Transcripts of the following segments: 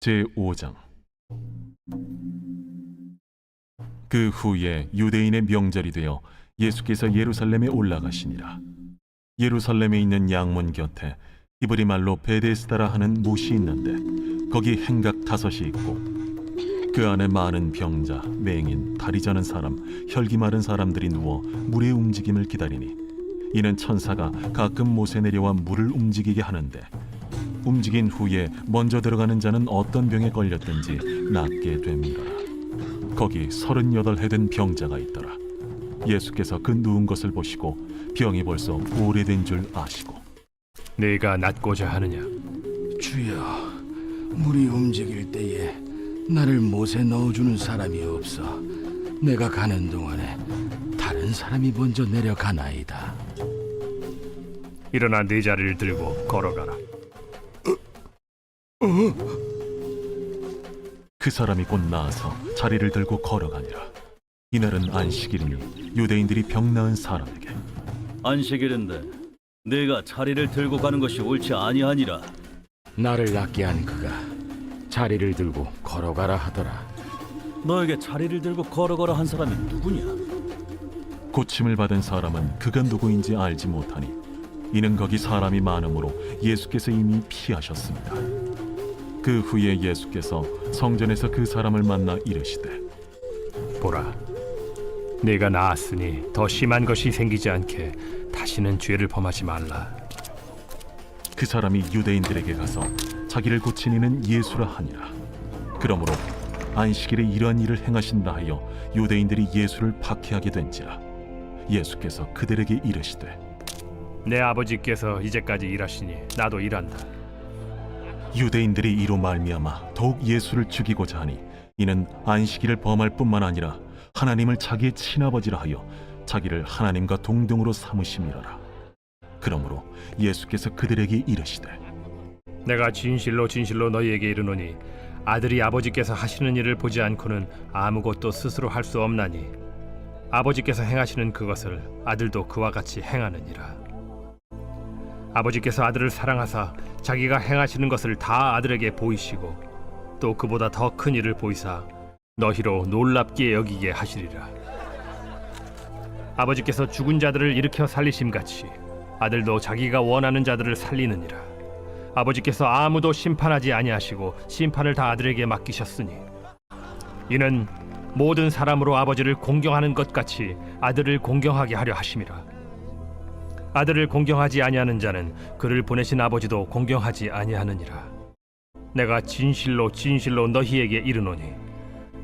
제5장. 그 후에 유대인의 명절이 되어 예수께서 예루살렘에 올라가시니라. 예루살렘에 있는 양문 곁에 히브리 말로 베데스다라 하는 못이 있는데 거기 행각 5이 있고 그 안에 많은 병자, 맹인, 다리 저는 사람, 혈기 마른 사람들이 누워 물의 움직임을 기다리니 이는 천사가 가끔 못에 내려와 물을 움직이게 하는데 움직인 후에 먼저 들어가는 자는 어떤 병에 걸렸든지 낫게 됨이라. 거기 38해 된 병자가 있더라. 예수께서 그 누운 것을 보시고 병이 벌써 오래된 줄 아시고 네가 낫고자 하느냐? 주여, 물이 움직일 때에 나를 못에 넣어주는 사람이 없어 내가 가는 동안에 다른 사람이 먼저 내려가나이다. 일어나 네 자리를 들고 걸어가라. 그 사람이 곧 나아서 자리를 들고 걸어가니라. 이날은 안식일이니 유대인들이 병 나은 사람에게 안식일인데 네가 자리를 들고 가는 것이 옳지 아니하니라. 나를 낫게 한 그가 자리를 들고 걸어가라 하더라. 너에게 자리를 들고 걸어가라 한 사람이 누구냐? 고침을 받은 사람은 그가 누구인지 알지 못하니 이는 거기 사람이 많으므로 예수께서 이미 피하셨습니다. 그 후에 예수께서 성전에서 그 사람을 만나 이르시되 보라, 네가 나았으니 더 심한 것이 생기지 않게 다시는 죄를 범하지 말라. 그 사람이 유대인들에게 가서 자기를 고친 이는 예수라 하니라. 그러므로 안식일에 이러한 일을 행하신다 하여 유대인들이 예수를 박해하게 된지라. 예수께서 그들에게 이르시되 내 아버지께서 이제까지 일하시니 나도 일한다. 유대인들이 이로 말미암아 더욱 예수를 죽이고자 하니 이는 안식일을 범할 뿐만 아니라 하나님을 자기의 친아버지라 하여 자기를 하나님과 동등으로 삼으심이로라. 그러므로 예수께서 그들에게 이르시되 내가 진실로 진실로 너희에게 이르노니 아들이 아버지께서 하시는 일을 보지 않고는 아무것도 스스로 할 수 없나니 아버지께서 행하시는 그것을 아들도 그와 같이 행하느니라. 아버지께서 아들을 사랑하사 자기가 행하시는 것을 다 아들에게 보이시고 또 그보다 더 큰 일을 보이사 너희로 놀랍게 여기게 하시리라. 아버지께서 죽은 자들을 일으켜 살리심같이 아들도 자기가 원하는 자들을 살리느니라. 아버지께서 아무도 심판하지 아니하시고 심판을 다 아들에게 맡기셨으니 이는 모든 사람으로 아버지를 공경하는 것 같이 아들을 공경하게 하려 하심이라. 아들을 공경하지 아니하는 자는 그를 보내신 아버지도 공경하지 아니하느니라. 내가 진실로 진실로 너희에게 이르노니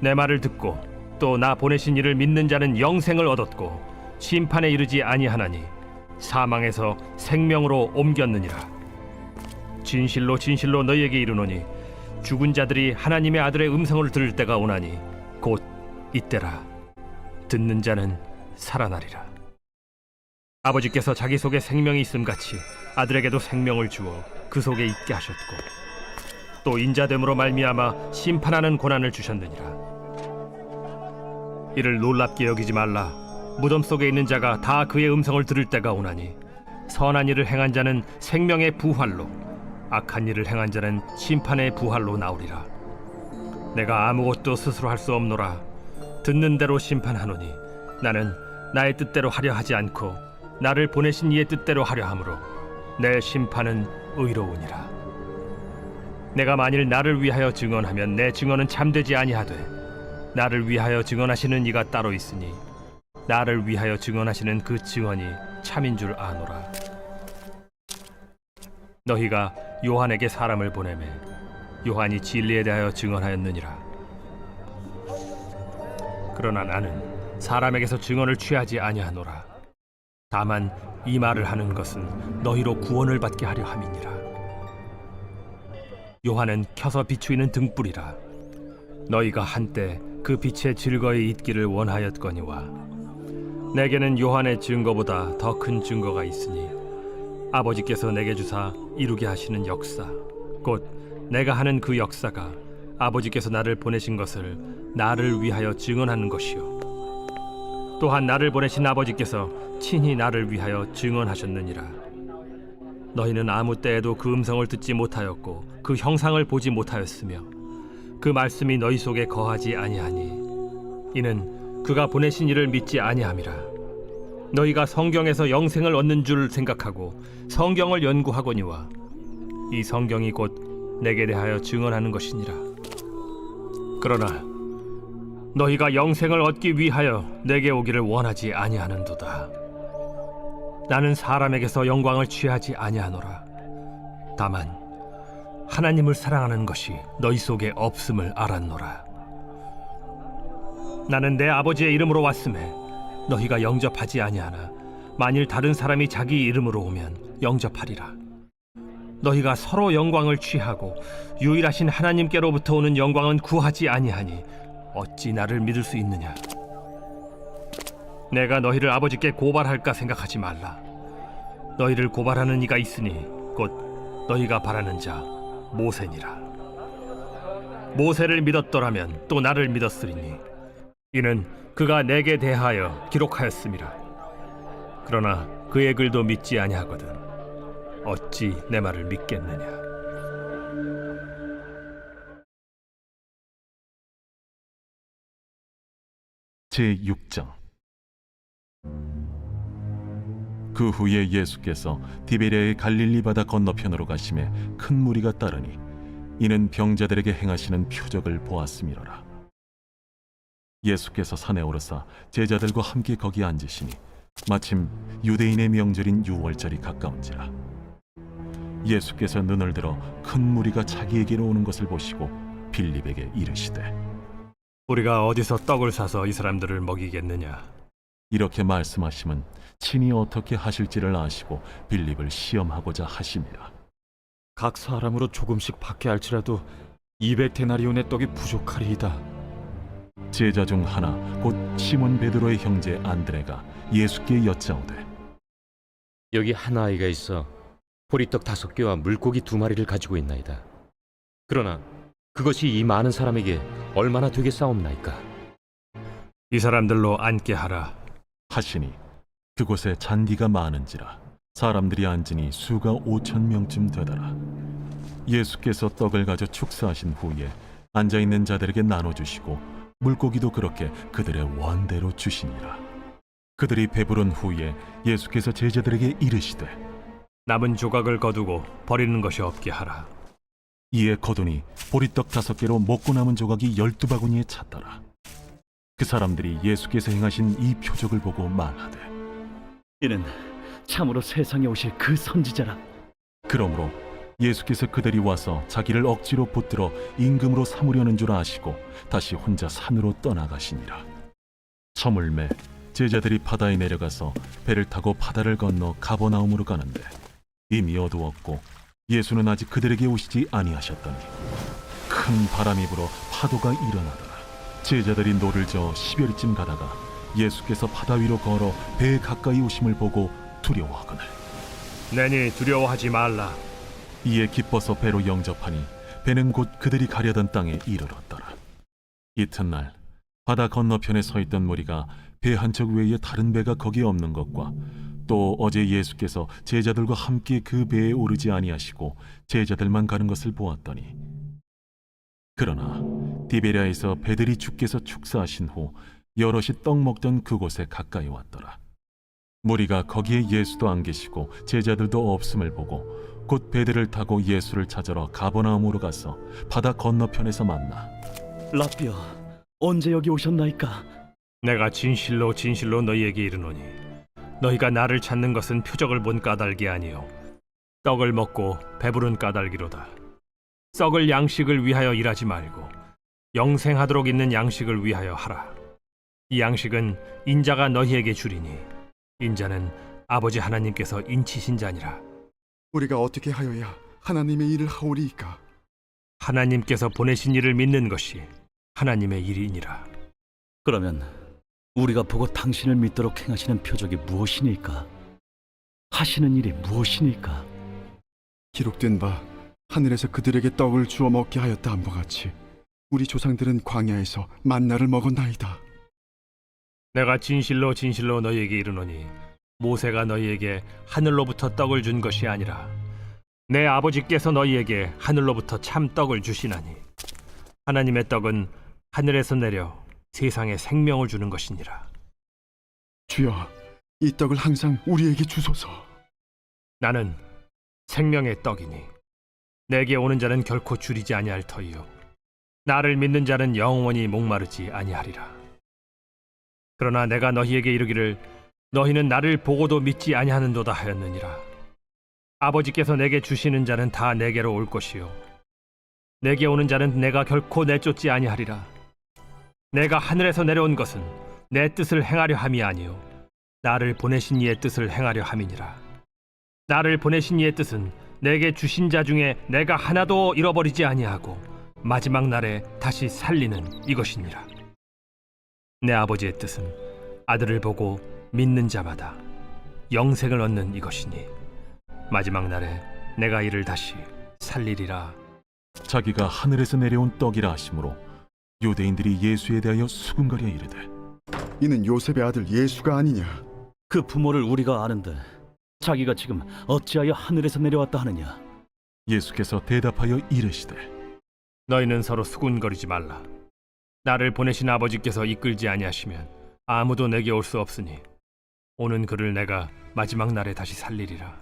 내 말을 듣고 또 나 보내신 이를 믿는 자는 영생을 얻었고 심판에 이르지 아니하나니 사망에서 생명으로 옮겼느니라. 진실로 진실로 너희에게 이르노니 죽은 자들이 하나님의 아들의 음성을 들을 때가 오나니 곧 이때라. 듣는 자는 살아나리라. 아버지께서 자기 속에 생명이 있음같이 아들에게도 생명을 주어 그 속에 있게 하셨고 또 인자됨으로 말미암아 심판하는 고난을 주셨느니라. 이를 놀랍게 여기지 말라. 무덤 속에 있는 자가 다 그의 음성을 들을 때가 오나니 선한 일을 행한 자는 생명의 부활로 악한 일을 행한 자는 심판의 부활로 나오리라. 내가 아무것도 스스로 할 수 없노라. 듣는 대로 심판하노니 나는 나의 뜻대로 하려 하지 않고 나를 보내신 이의 뜻대로 하려 함으로 내 심판은 의로우니라. 내가 만일 나를 위하여 증언하면 내 증언은 참되지 아니하되 나를 위하여 증언하시는 이가 따로 있으니 나를 위하여 증언하시는 그 증언이 참인 줄 아노라. 너희가 요한에게 사람을 보내매 요한이 진리에 대하여 증언하였느니라. 그러나 나는 사람에게서 증언을 취하지 아니하노라. 다만 이 말을 하는 것은 너희로 구원을 받게 하려 함이니라. 요한은 켜서 비추이는 등불이라. 너희가 한때 그 빛에 즐거이 있기를 원하였거니와 내게는 요한의 증거보다 더 큰 증거가 있으니 아버지께서 내게 주사 이루게 하시는 역사 곧 내가 하는 그 역사가 아버지께서 나를 보내신 것을 나를 위하여 증언하는 것이요 또한 나를 보내신 아버지께서 친히 나를 위하여 증언하셨느니라. 너희는 아무 때에도 그 음성을 듣지 못하였고 그 형상을 보지 못하였으며 그 말씀이 너희 속에 거하지 아니하니 이는 그가 보내신 이를 믿지 아니함이라. 너희가 성경에서 영생을 얻는 줄 생각하고 성경을 연구하거니와 이 성경이 곧 내게 대하여 증언하는 것이니라. 그러나 너희가 영생을 얻기 위하여 내게 오기를 원하지 아니하는도다. 나는 사람에게서 영광을 취하지 아니하노라. 다만 하나님을 사랑하는 것이 너희 속에 없음을 알았노라. 나는 내 아버지의 이름으로 왔음에 너희가 영접하지 아니하나 만일 다른 사람이 자기 이름으로 오면 영접하리라. 너희가 서로 영광을 취하고 유일하신 하나님께로부터 오는 영광은 구하지 아니하니 어찌 나를 믿을 수 있느냐? 내가 너희를 아버지께 고발할까 생각하지 말라. 너희를 고발하는 이가 있으니 곧 너희가 바라는 자 모세니라. 모세를 믿었더라면 또 나를 믿었으리니 이는 그가 내게 대하여 기록하였음이라. 그러나 그의 글도 믿지 아니하거든 어찌 내 말을 믿겠느냐? 제6장. 그 후에 예수께서 디베랴의 갈릴리 바다 건너편으로 가심에 큰 무리가 따르니 이는 병자들에게 행하시는 표적을 보았음이로라. 예수께서 산에 오르사 제자들과 함께 거기 앉으시니 마침 유대인의 명절인 유월절이 가까운지라. 예수께서 눈을 들어 큰 무리가 자기에게로 오는 것을 보시고 빌립에게 이르시되 우리가 어디서 떡을 사서 이 사람들을 먹이겠느냐? 이렇게 말씀하심은 친히 어떻게 하실지를 아시고 빌립을 시험하고자 하심이라. 각 사람으로 조금씩 받게 할지라도 200데나리온의 떡이 부족하리이다. 제자 중 하나 곧 시몬 베드로의 형제 안드레가 예수께 여짜오되 여기 한 아이가 있어 보리떡 5개와 물고기 2마리를 가지고 있나이다. 그러나 그것이 이 많은 사람에게 얼마나 되겠사옵나이까? 이 사람들로 앉게 하라. 하시니 그곳에 잔디가 많은지라 사람들이 앉으니 수가 5,000명쯤 되더라. 예수께서 떡을 가져 축사하신 후에 앉아있는 자들에게 나눠주시고 물고기도 그렇게 그들의 원대로 주시니라. 그들이 배부른 후에 예수께서 제자들에게 이르시되 남은 조각을 거두고 버리는 것이 없게 하라. 이에 거두니 보리떡 5개로 먹고 남은 조각이 12바구니에 찼더라. 그 사람들이 예수께서 행하신 이 표적을 보고 말하되 이는 참으로 세상에 오실 그 선지자라. 그러므로 예수께서 그들이 와서 자기를 억지로 붙들어 임금으로 삼으려는 줄 아시고 다시 혼자 산으로 떠나가시니라. 저물매 제자들이 바다에 내려가서 배를 타고 바다를 건너 가버나움으로 가는데 이미 어두웠고 예수는 아직 그들에게 오시지 아니하셨더니 큰 바람이 불어 파도가 일어나더라. 제자들이 노를 저어 10여리쯤 가다가 예수께서 바다 위로 걸어 배에 가까이 오심을 보고 두려워하거늘 내니 두려워하지 말라. 이에 기뻐서 배로 영접하니 배는 곧 그들이 가려던 땅에 이르렀더라. 이튿날 바다 건너편에 서 있던 무리가 배 한 척 외에 다른 배가 거기에 없는 것과 또 어제 예수께서 제자들과 함께 그 배에 오르지 아니하시고 제자들만 가는 것을 보았더니 그러나 디베랴에서 배들이 주께서 축사하신 후 여럿이 떡 먹던 그곳에 가까이 왔더라. 무리가 거기에 예수도 안 계시고 제자들도 없음을 보고 곧 배들을 타고 예수를 찾으러 가버나움으로 가서 바다 건너편에서 만나 라비어, 언제 여기 오셨나이까? 내가 진실로 진실로 너희에게 이르노니 너희가 나를 찾는 것은 표적을 본 까닭이 아니요 떡을 먹고 배부른 까닭이로다. 썩을 양식을 위하여 일하지 말고 영생하도록 있는 양식을 위하여 하라. 이 양식은 인자가 너희에게 주리니 인자는 아버지 하나님께서 인치신 자니라. 우리가 어떻게 하여야 하나님의 일을 하오리이까? 하나님께서 보내신 이를 믿는 것이 하나님의 일이니라. 그러면 우리가 보고 당신을 믿도록 행하시는 표적이 무엇이니까? 하시는 일이 무엇이니까? 기록된 바 하늘에서 그들에게 떡을 주어 먹게 하였다 함과 같이 우리 조상들은 광야에서 만나를 먹었나이다. 내가 진실로 진실로 너희에게 이르노니 모세가 너희에게 하늘로부터 떡을 준 것이 아니라 내 아버지께서 너희에게 하늘로부터 참 떡을 주시나니 하나님의 떡은 하늘에서 내려 세상에 생명을 주는 것이니라. 주여, 이 떡을 항상 우리에게 주소서. 나는 생명의 떡이니 내게 오는 자는 결코 줄이지 아니할 터이요 나를 믿는 자는 영원히 목마르지 아니하리라. 그러나 내가 너희에게 이르기를 너희는 나를 보고도 믿지 아니하는도다 하였느니라. 아버지께서 내게 주시는 자는 다 내게로 올 것이요 내게 오는 자는 내가 결코 내쫓지 아니하리라. 내가 하늘에서 내려온 것은 내 뜻을 행하려 함이 아니요 나를 보내신 이의 뜻을 행하려 함이니라. 나를 보내신 이의 뜻은 내게 주신 자 중에 내가 하나도 잃어버리지 아니하고 마지막 날에 다시 살리는 이것이니라. 내 아버지의 뜻은 아들을 보고 믿는 자마다 영생을 얻는 이것이니 마지막 날에 내가 이를 다시 살리리라. 자기가 하늘에서 내려온 떡이라 하심으로 유대인들이 예수에 대하여 수군거려 이르되 이는 요셉의 아들 예수가 아니냐? 그 부모를 우리가 아는데 자기가 지금 어찌하여 하늘에서 내려왔다 하느냐? 예수께서 대답하여 이르시되 너희는 서로 수군거리지 말라. 나를 보내신 아버지께서 이끌지 아니하시면 아무도 내게 올 수 없으니 오는 그를 내가 마지막 날에 다시 살리리라.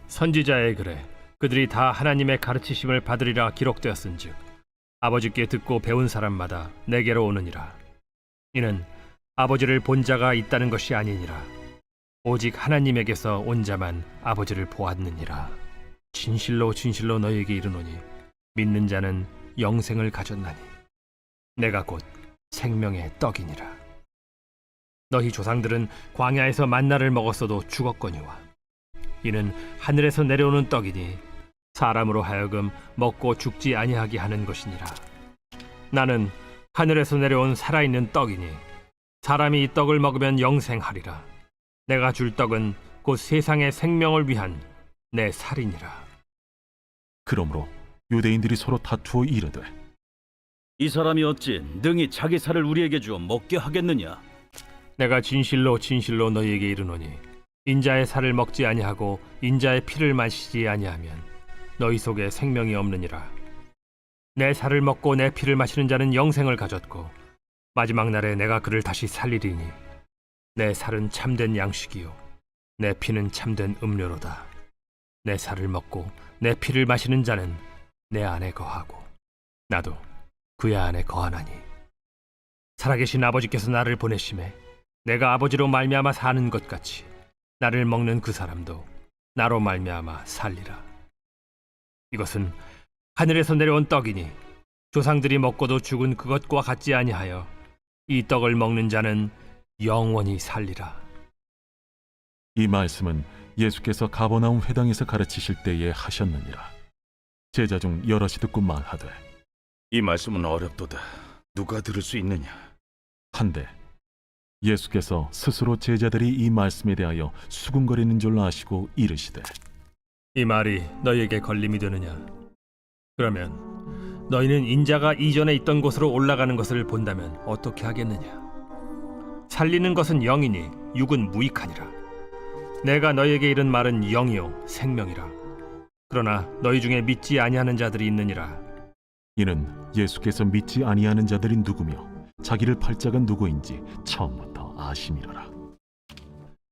선지자의 글에 그들이 다 하나님의 가르치심을 받으리라 기록되었은즉 아버지께 듣고 배운 사람마다 내게로 오느니라. 이는 아버지를 본 자가 있다는 것이 아니니라. 오직 하나님에게서 온 자만 아버지를 보았느니라. 진실로 진실로 너희에게 이르노니 믿는 자는 영생을 가졌나니 내가 곧 생명의 떡이니라. 너희 조상들은 광야에서 만나를 먹었어도 죽었거니와 이는 하늘에서 내려오는 떡이니 사람으로 하여금 먹고 죽지 아니하게 하는 것이니라. 나는 하늘에서 내려온 살아있는 떡이니 사람이 이 떡을 먹으면 영생하리라. 내가 줄 떡은 곧 세상의 생명을 위한 내 살이니라. 그러므로 유대인들이 서로 다투어 이르되 이 사람이 어찌 능히 자기 살을 우리에게 주어 먹게 하겠느냐? 내가 진실로 진실로 너희에게 이르노니 인자의 살을 먹지 아니하고 인자의 피를 마시지 아니하면 너희 속에 생명이 없느니라. 내 살을 먹고 내 피를 마시는 자는 영생을 가졌고 마지막 날에 내가 그를 다시 살리리니 내 살은 참된 양식이요 내 피는 참된 음료로다. 내 살을 먹고 내 피를 마시는 자는 내 안에 거하고 나도 그의 안에 거하나니 살아계신 아버지께서 나를 보내심에 내가 아버지로 말미암아 사는 것 같이 나를 먹는 그 사람도 나로 말미암아 살리라. 이것은 하늘에서 내려온 떡이니 조상들이 먹고도 죽은 그것과 같지 아니하여 이 떡을 먹는 자는 영원히 살리라. 이 말씀은 예수께서 가버나움 회당에서 가르치실 때에 하셨느니라. 제자 중 여럿이 듣고 말하되 이 말씀은 어렵도다. 누가 들을 수 있느냐? 한데 예수께서 스스로 제자들이 이 말씀에 대하여 수군거리는 줄 아시고 이르시되 이 말이 너희에게 걸림이 되느냐? 그러면 너희는 인자가 이전에 있던 곳으로 올라가는 것을 본다면 어떻게 하겠느냐? 살리는 것은 영이니 육은 무익하니라. 내가 너희에게 이른 말은 영이요 생명이라. 그러나 너희 중에 믿지 아니하는 자들이 있느니라. 이는 예수께서 믿지 아니하는 자들이 누구며 자기를 팔 자가 누구인지 처음부터 아심이로라.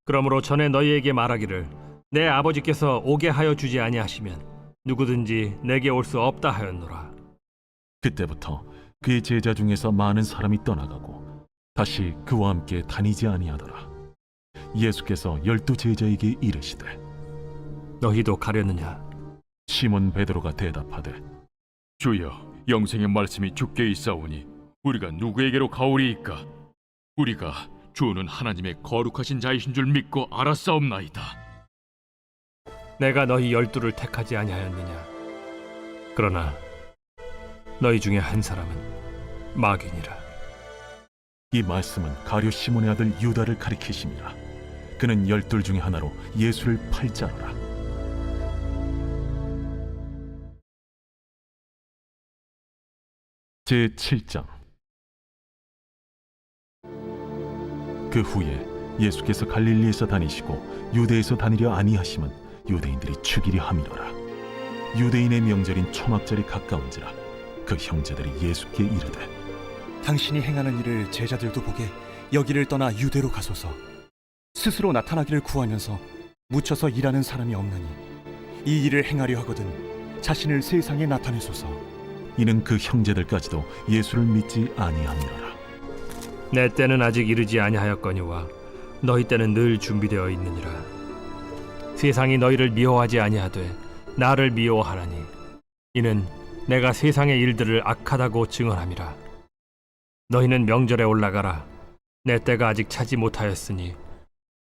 그러므로 전에 너희에게 말하기를 내 아버지께서 오게 하여 주지 아니하시면 누구든지 내게 올 수 없다 하였노라. 그때부터 그의 제자 중에서 많은 사람이 떠나가고 다시 그와 함께 다니지 아니하더라. 예수께서 12 제자에게 이르시되 너희도 가려느냐? 시몬 베드로가 대답하되 주여, 영생의 말씀이 주께 있사오니 우리가 누구에게로 가오리이까? 우리가 주는 하나님의 거룩하신 자이신 줄 믿고 알았사옵나이다. 내가 너희 12를 택하지 아니하였느냐? 그러나 너희 중에 한 사람은 마귀니라. 이 말씀은 가룟 시몬의 아들 유다를 가리키심이라. 그는 12 중에 하나로 예수를 팔 자로라. 제7장. 그 후에 예수께서 갈릴리에서 다니시고 유대에서 다니려 아니하심은 유대인들이 죽이려 함이로라. 유대인의 명절인 초막절이 가까운지라. 그 형제들이 예수께 이르되 당신이 행하는 일을 제자들도 보게 여기를 떠나 유대로 가소서. 스스로 나타나기를 구하면서 묻혀서 일하는 사람이 없느니 이 일을 행하려 하거든 자신을 세상에 나타내소서. 이는 그 형제들까지도 예수를 믿지 아니함이로라. 내 때는 아직 이르지 아니하였거니와 너희 때는 늘 준비되어 있느니라. 세상이 너희를 미워하지 아니하되 나를 미워하나니 이는 내가 세상의 일들을 악하다고 증언함이라. 너희는 명절에 올라가라. 내 때가 아직 차지 못하였으니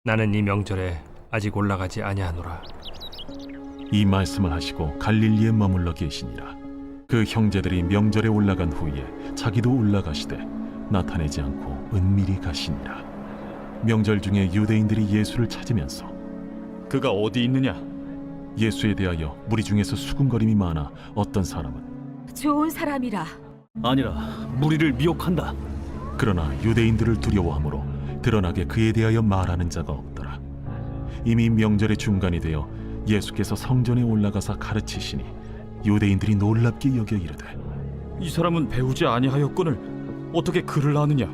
나는 이 명절에 아직 올라가지 아니하노라. 이 말씀을 하시고 갈릴리에 머물러 계시니라. 그 형제들이 명절에 올라간 후에 자기도 올라가시되 나타내지 않고 은밀히 가시니라. 명절 중에 유대인들이 예수를 찾으면서 그가 어디 있느냐? 예수에 대하여 무리 중에서 수군거림이 많아 어떤 사람은 좋은 사람이라. 아니라 무리를 미혹한다. 그러나 유대인들을 두려워하므로 드러나게 그에 대하여 말하는 자가 없더라. 이미 명절의 중간이 되어 예수께서 성전에 올라가사 가르치시니 유대인들이 놀랍게 여겨 이르되 이 사람은 배우지 아니하였거늘 어떻게 그를 아느냐?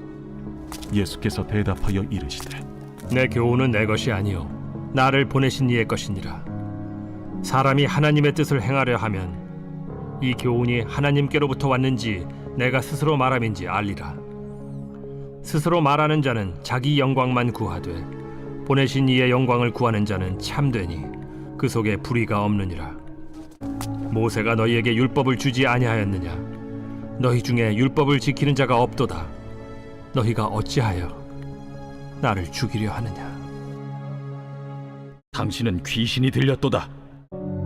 예수께서 대답하여 이르시되 내 교훈은 내 것이 아니요 나를 보내신 이의 것이니라. 사람이 하나님의 뜻을 행하려 하면 이 교훈이 하나님께로부터 왔는지 내가 스스로 말함인지 알리라. 스스로 말하는 자는 자기 영광만 구하되 보내신 이의 영광을 구하는 자는 참되니 그 속에 불의가 없느니라. 모세가 너희에게 율법을 주지 아니하였느냐? 너희 중에 율법을 지키는 자가 없도다. 너희가 어찌하여 나를 죽이려 하느냐? 당신은 귀신이 들렸도다.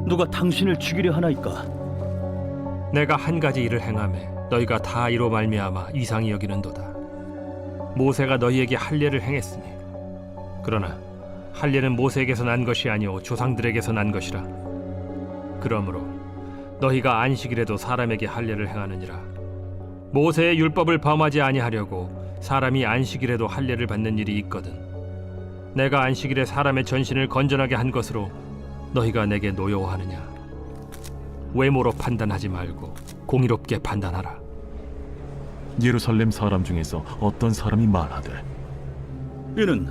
누가 당신을 죽이려 하나이까? 내가 한 가지 일을 행하매 너희가 다 이로 말미암아 이상히 여기는도다. 모세가 너희에게 할례를 행했으니 그러나 할례는 모세에게서 난 것이 아니오 조상들에게서 난 것이라. 그러므로 너희가 안식일에도 사람에게 할례를 행하느니라. 모세의 율법을 범하지 아니하려고 사람이 안식일에도 할례를 받는 일이 있거든. 내가 안식일에 사람의 전신을 건전하게 한 것으로 너희가 내게 노여워하느냐? 외모로 판단하지 말고 공의롭게 판단하라. 예루살렘 사람 중에서 어떤 사람이 말하되 이는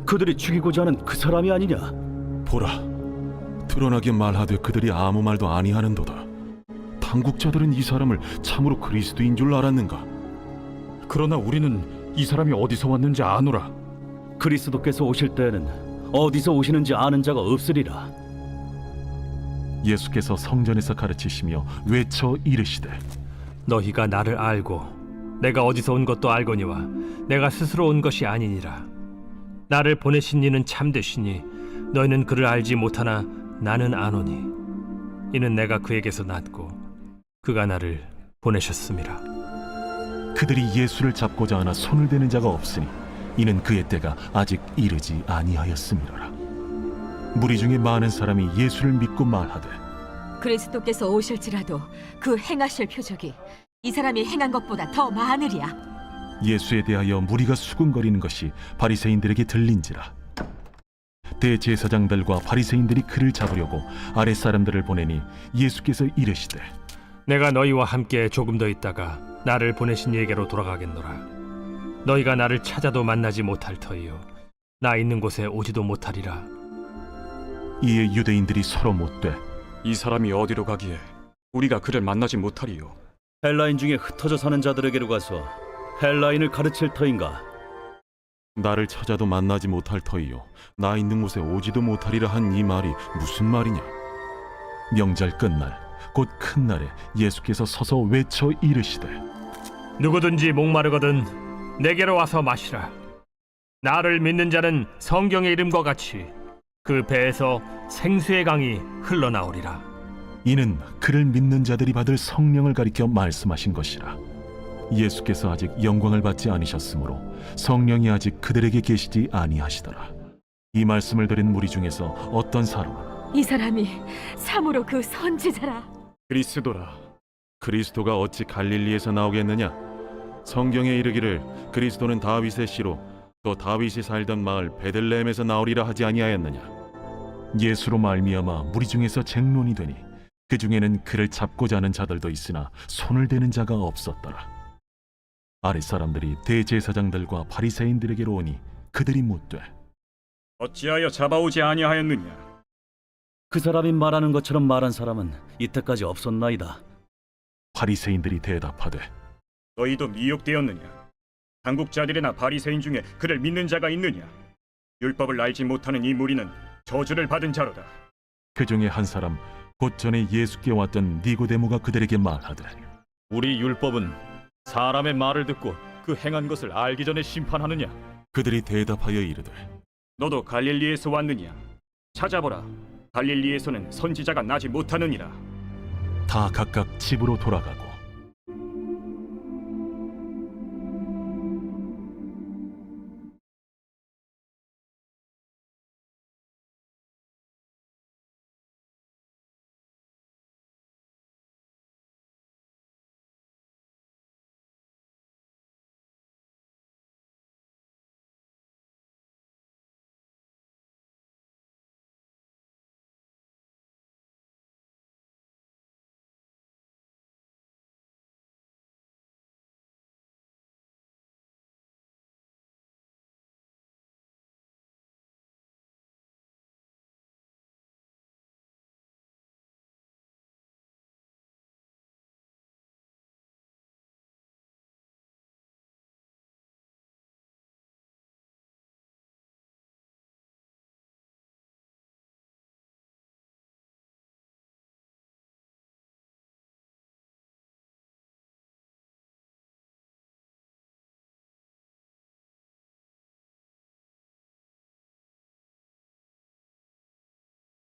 그들이 죽이고자 하는 그 사람이 아니냐? 보라, 드러나게 말하되 그들이 아무 말도 아니하는도다. 당국자들은 이 사람을 참으로 그리스도인 줄 알았는가? 그러나 우리는 이 사람이 어디서 왔는지 아노라. 그리스도께서 오실 때에는 어디서 오시는지 아는 자가 없으리라. 예수께서 성전에서 가르치시며 외쳐 이르시되 너희가 나를 알고 내가 어디서 온 것도 알거니와 내가 스스로 온 것이 아니니라. 나를 보내신 이는 참되시니 너희는 그를 알지 못하나 나는 아노니 이는 내가 그에게서 났고 그가 나를 보내셨음이라. 그들이 예수를 잡고자 하나 손을 대는 자가 없으니 이는 그의 때가 아직 이르지 아니하였음이로라. 무리 중에 많은 사람이 예수를 믿고 말하되 그리스도께서 오실지라도 그 행하실 표적이 이 사람이 행한 것보다 더 많으리야. 예수에 대하여 무리가 수군거리는 것이 바리새인들에게 들린지라. 대제사장들과 바리새인들이 그를 잡으려고 아랫 사람들을 보내니 예수께서 이르시되 내가 너희와 함께 조금 더 있다가 나를 보내신 이에게로 돌아가겠노라. 너희가 나를 찾아도 만나지 못할 터이요 나 있는 곳에 오지도 못하리라. 이에 유대인들이 서로 묻되 이 사람이 어디로 가기에 우리가 그를 만나지 못하리요? 헬라인 중에 흩어져 사는 자들에게로 가서 헬라인을 가르칠 터인가? 나를 찾아도 만나지 못할 터이요 나 있는 곳에 오지도 못하리라 한 이 말이 무슨 말이냐? 명절 끝날 곧 큰 날에 예수께서 서서 외쳐 이르시되 누구든지 목마르거든 내게로 와서 마시라. 나를 믿는 자는 성경의 이름과 같이 그 배에서 생수의 강이 흘러나오리라. 이는 그를 믿는 자들이 받을 성령을 가리켜 말씀하신 것이라. 예수께서 아직 영광을 받지 아니셨으므로 성령이 아직 그들에게 계시지 아니하시더라. 이 말씀을 들은 무리 중에서 어떤 사람은 이 사람이 참으로 그 선지자라. 그리스도라. 그리스도가 어찌 갈릴리에서 나오겠느냐? 성경에 이르기를 그리스도는 다윗의 씨로 또 다윗이 살던 마을 베들레헴에서 나오리라 하지 아니하였느냐? 예수로 말미암아 무리 중에서 쟁론이 되니 그 중에는 그를 잡고자 하는 자들도 있으나 손을 대는 자가 없었더라. 아랫 사람들이 대제사장들과 바리새인들에게로 오니 그들이 묻되 어찌하여 잡아오지 아니하였느냐? 그 사람이 말하는 것처럼 말한 사람은 이때까지 없었나이다. 바리새인들이 대답하되 너희도 미혹되었느냐? 당국자들이나 바리새인 중에 그를 믿는 자가 있느냐? 율법을 알지 못하는 이 무리는 저주를 받은 자로다. 그 중에 한 사람 곧 전에 예수께 왔던 니고데모가 그들에게 말하되 우리 율법은 사람의 말을 듣고 그 행한 것을 알기 전에 심판하느냐? 그들이 대답하여 이르되 너도 갈릴리에서 왔느냐? 찾아보라. 갈릴리에서는 선지자가 나지 못하느니라. 다 각각 집으로 돌아가고